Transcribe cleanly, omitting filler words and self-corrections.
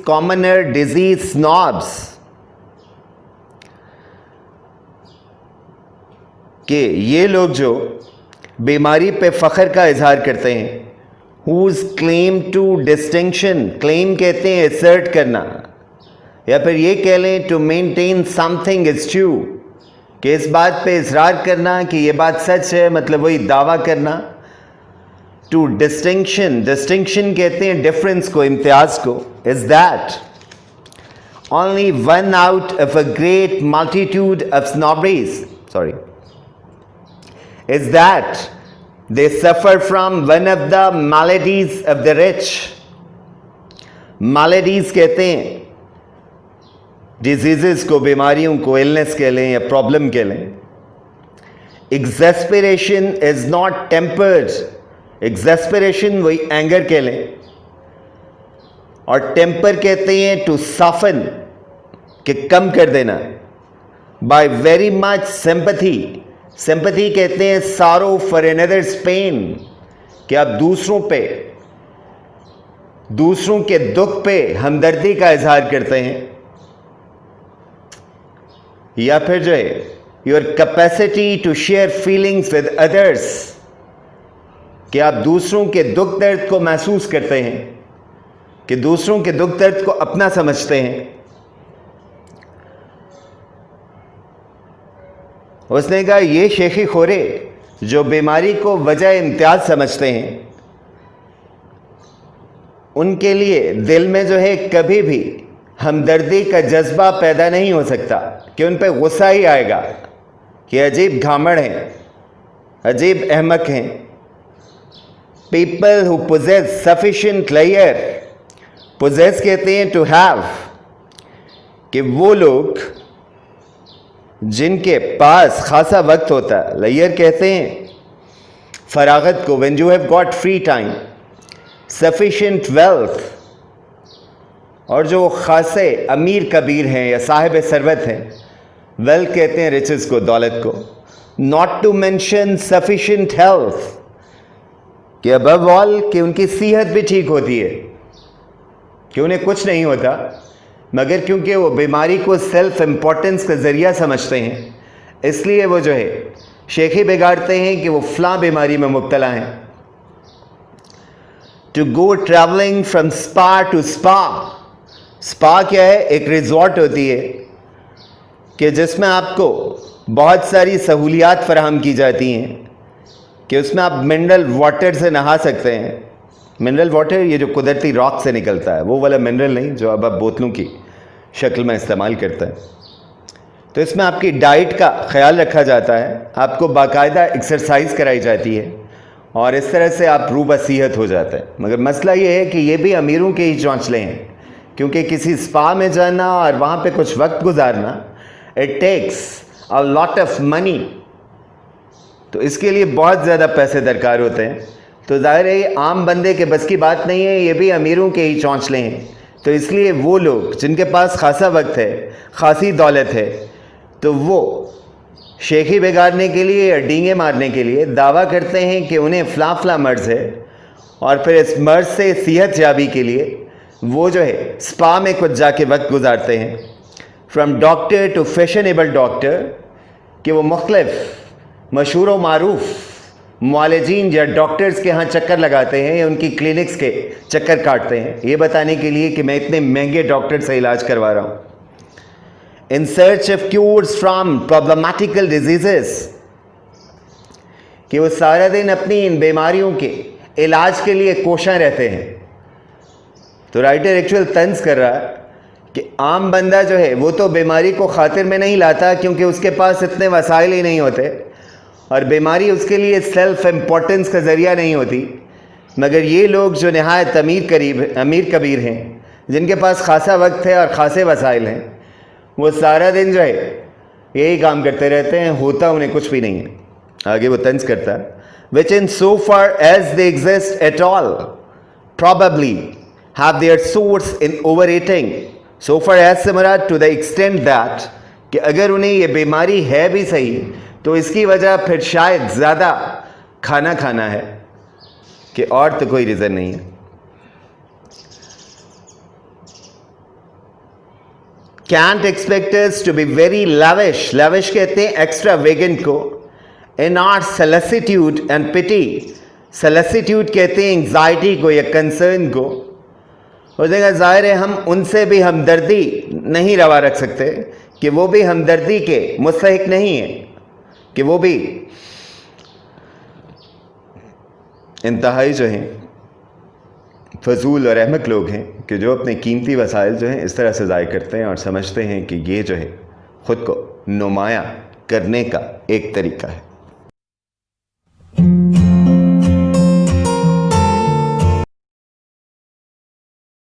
commoner disease snobs कि ये लोग जो बीमारी पे फ़ख्र का इजहार करते हैं, whose claim to distinction, claim कहते हैं assert करना, या फिर ये कह लें to maintain something is true, कि इस बात पे इसरार करना कि ये बात सच है, मतलब वही दावा करना। टू डिस्टिंक्शन, डिस्टिंक्शन कहते हैं डिफरेंस को, इम्तियाज को। Is that only one out of a great multitude of snobberies, sorry, is that they suffer from one of the maladies of the rich. Maladies कहते हैं डिजीजेस को, बीमारियों को, इलनेस कह लें या प्रॉब्लम कह लें। एग्जेस्पिरेशन इज नॉट टेम्पर्ड, एग्जेस्पिरेशन वही एंगर कह लें, और टेम्पर कहते हैं टू सॉफन, कि कम कर देना। By very much sympathy, sympathy कहते हैं सारो फॉर अनदर्स पेन, कि आप दूसरों पे, दूसरों के दुख पे हमदर्दी का इजहार करते हैं। या फिर जो है your capacity to share feelings with others, कि आप दूसरों के दुख दर्द को महसूस करते हैं, कि दूसरों के दुख दर्द को अपना समझते हैं। उसने कहा ये शेखी खोरे जो बीमारी को वजह इम्तियाज समझते हैं, उनके लिए दिल में जो है कभी भी हमदर्दी का जज्बा पैदा नहीं हो सकता, कि उन पर गुस्सा ही आएगा कि अजीब घामड़ हैं, अजीब अहमक हैं। People who possess sufficient layer, possess कहते हैं टू हैव, कि वो लोग जिनके पास खासा वक्त होता है, लेयर कहते हैं फरागत को, when you have got free time, sufficient wealth, और जो खासे अमीर कबीर हैं या साहिब सरवत हैं, वेल्थ कहते हैं रिचेस को, दौलत को। Not to mention sufficient health, कि अबव ऑल कि उनकी सेहत भी ठीक होती है, कि उन्हें कुछ नहीं होता, मगर क्योंकि वो बीमारी को सेल्फ इम्पोर्टेंस का ज़रिया समझते हैं, इसलिए वो जो है शेखी बिगाड़ते हैं कि वो फ़लाँ बीमारी में मुब्तला हैं। To go travelling from spa to spa, spa क्या है? एक रिजॉर्ट होती है कि जिसमें आपको बहुत सारी सहूलियात फराहम की जाती हैं, कि उसमें आप मिनरल वाटर से नहा सकते हैं। मिनरल वाटर ये जो कुदरती रॉक से निकलता है, वो वाला मिनरल नहीं जो अब आप बोतलों की शक्ल में इस्तेमाल करते हैं। तो इसमें आपकी डाइट का ख्याल रखा जाता है, आपको बाकायदा एक्सरसाइज कराई जाती है, और इस तरह से आप रूबा सेहत हो जाते हैं। मगर मसला ये है कि ये भी अमीरों के ही चौंचले हैं, क्योंकि किसी स्पा में जाना और वहाँ पे कुछ वक्त गुजारना, it takes a lot of money, तो इसके लिए बहुत ज़्यादा पैसे दरकार होते हैं। तो ज़ाहिर है ये आम बंदे के बस की बात नहीं है, ये भी अमीरों के ही चौंचले हैं। तो इसलिए वो लोग जिनके पास खासा वक्त है, खासी दौलत है, तो वो शेखी बिगाड़ने के लिए या डींगे मारने के लिए दावा करते हैं कि उन्हें फ़लाँ मर्ज़ है, और फिर इस मर्ज़ से सेहत याबी के लिए वो जो है स्पा में कुछ जाके वक्त गुजारते हैं। From doctor to fashionable doctor, कि वो मुख्तलिफ मशहूर व मारूफ मुआलिजीन या डॉक्टर्स के यहाँ चक्कर लगाते हैं, या उनकी क्लिनिक्स के चक्कर काटते हैं, ये बताने के लिए कि मैं इतने महंगे डॉक्टर से इलाज करवा रहा हूँ। In search of cures from problematical diseases, कि वो सारा दिन अपनी इन बीमारियों के इलाज के लिए कोशां रहते हैं। तो राइटर एक्चुअल तंज कर रहा है कि आम बंदा जो है वो तो बीमारी को खातिर में नहीं लाता, क्योंकि उसके पास इतने वसाइल ही नहीं होते, और बीमारी उसके लिए सेल्फ इम्पोर्टेंस का ज़रिया नहीं होती। मगर ये लोग जो नहायत अमीर कबीर हैं, जिनके पास खासा वक्त है और खासे वसाइल हैं, वो सारा दिन जो है यही काम करते रहते हैं, होता उन्हें कुछ भी नहीं है। आगे वो तंज करता है, which in so far as they exist at all probably have their source in overeating, so far as से मुराद to the extent that, कि अगर उन्हें ये बीमारी है भी सही, तो इसकी वजह फिर शायद ज़्यादा खाना है, कि और तो कोई रीज़न नहीं है। can't expect us to be very lavish. Lavish कहते हैं extravagant को. In our solicitude and pity. Solicitude कहते हैं anxiety को या concern को. हो जाएगा ज़ाहिर है हम उनसे भी हमदर्दी नहीं रवा रख सकते कि वो भी हमदर्दी के मुस्तहिक नहीं है, कि वो भी इंतहाई जो हैं फजूल और अहमक लोग हैं कि जो अपने कीमती वसाइल जो हैं इस तरह से ज़ाय करते हैं और समझते हैं कि ये जो है ख़ुद को नुमाया करने का एक तरीका है.